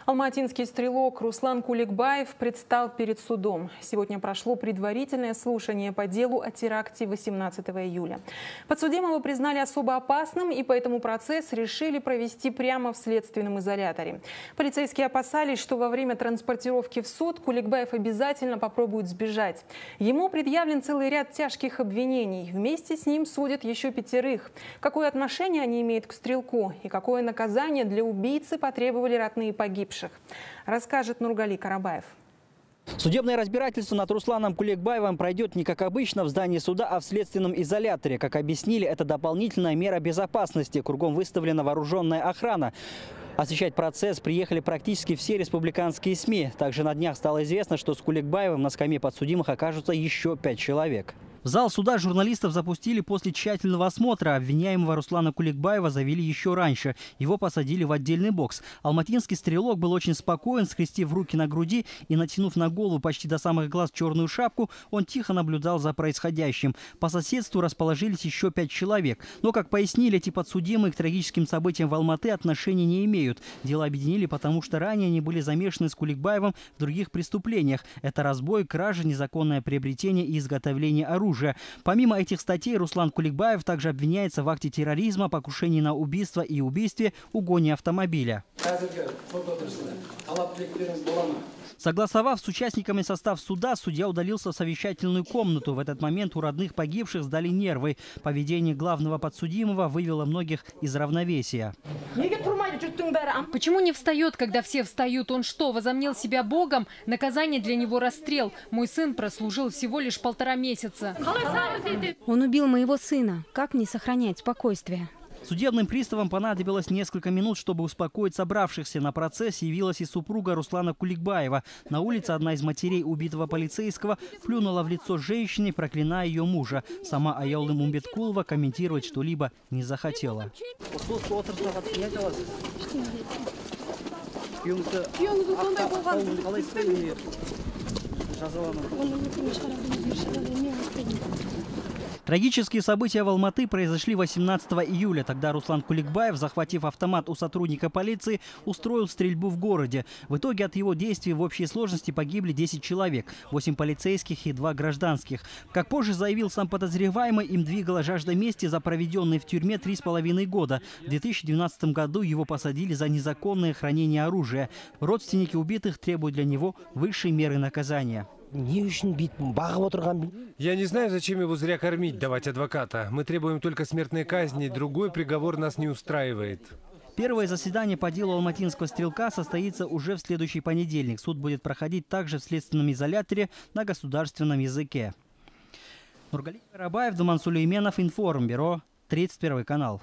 Алматинский стрелок Руслан Куликбаев предстал перед судом. Сегодня прошло предварительное слушание по делу о теракте 18 июля. Подсудимого признали особо опасным, и поэтому процесс решили провести прямо в следственном изоляторе. Полицейские опасались, что во время транспортировки в суд Куликбаев обязательно попробует сбежать. Ему предъявлен целый ряд тяжких обвинений. Вместе с ним судят еще 5. Какое отношение они имеют к стрелку и какое наказание для убийцы потребовали родные погибших, расскажет Нургали Карабаев. Судебное разбирательство над Русланом Куликбаевым пройдет не как обычно в здании суда, а в следственном изоляторе. Как объяснили, это дополнительная мера безопасности. Кругом выставлена вооруженная охрана. Освещать процесс приехали практически все республиканские СМИ. Также на днях стало известно, что с Куликбаевым на скамье подсудимых окажутся еще 5 человек. В зал суда журналистов запустили после тщательного осмотра. Обвиняемого Руслана Куликбаева завели еще раньше. Его посадили в отдельный бокс. Алматинский стрелок был очень спокоен, скрестив руки на груди и натянув на голову почти до самых глаз черную шапку, он тихо наблюдал за происходящим. По соседству расположились еще 5 человек. Но, как пояснили, эти подсудимые к трагическим событиям в Алматы отношения не имеют. Дело объединили, потому что ранее они были замешаны с Куликбаевым в других преступлениях. Это разбой, кража, незаконное приобретение и изготовление оружия. Помимо этих статей, Руслан Куликбаев также обвиняется в акте терроризма, покушении на убийство и убийстве, угоне автомобиля. Согласовав с участниками состав суда, судья удалился в совещательную комнату. В этот момент у родных погибших сдали нервы. Поведение главного подсудимого вывело многих из равновесия. Почему не встает, когда все встают? Он что, возомнил себя богом? Наказание для него расстрел. Мой сын прослужил всего лишь 1,5 месяца. Он убил моего сына. Как не сохранять спокойствие? Судебным приставам понадобилось несколько минут, чтобы успокоить собравшихся. На процесс явилась и супруга Руслана Куликбаева. На улице одна из матерей убитого полицейского плюнула в лицо женщине, проклиная ее мужа. Сама Аялым Умбеткулова комментировать что-либо не захотела. Трагические события в Алматы произошли 18 июля. Тогда Руслан Куликбаев, захватив автомат у сотрудника полиции, устроил стрельбу в городе. В итоге от его действий в общей сложности погибли 10 человек, 8 полицейских и 2 гражданских. Как позже заявил сам подозреваемый, им двигала жажда мести за проведенные в тюрьме 3,5 года. В 2012 году его посадили за незаконное хранение оружия. Родственники убитых требуют для него высшей меры наказания. Я не знаю, зачем его зря кормить, давать адвоката. Мы требуем только смертной казни, другой приговор нас не устраивает. Первое заседание по делу алматинского стрелка состоится уже в следующий понедельник. Суд будет проходить также в следственном изоляторе на государственном языке. Нургали Карабаев, Думан Сулейменов, Информбюро, 31 канал.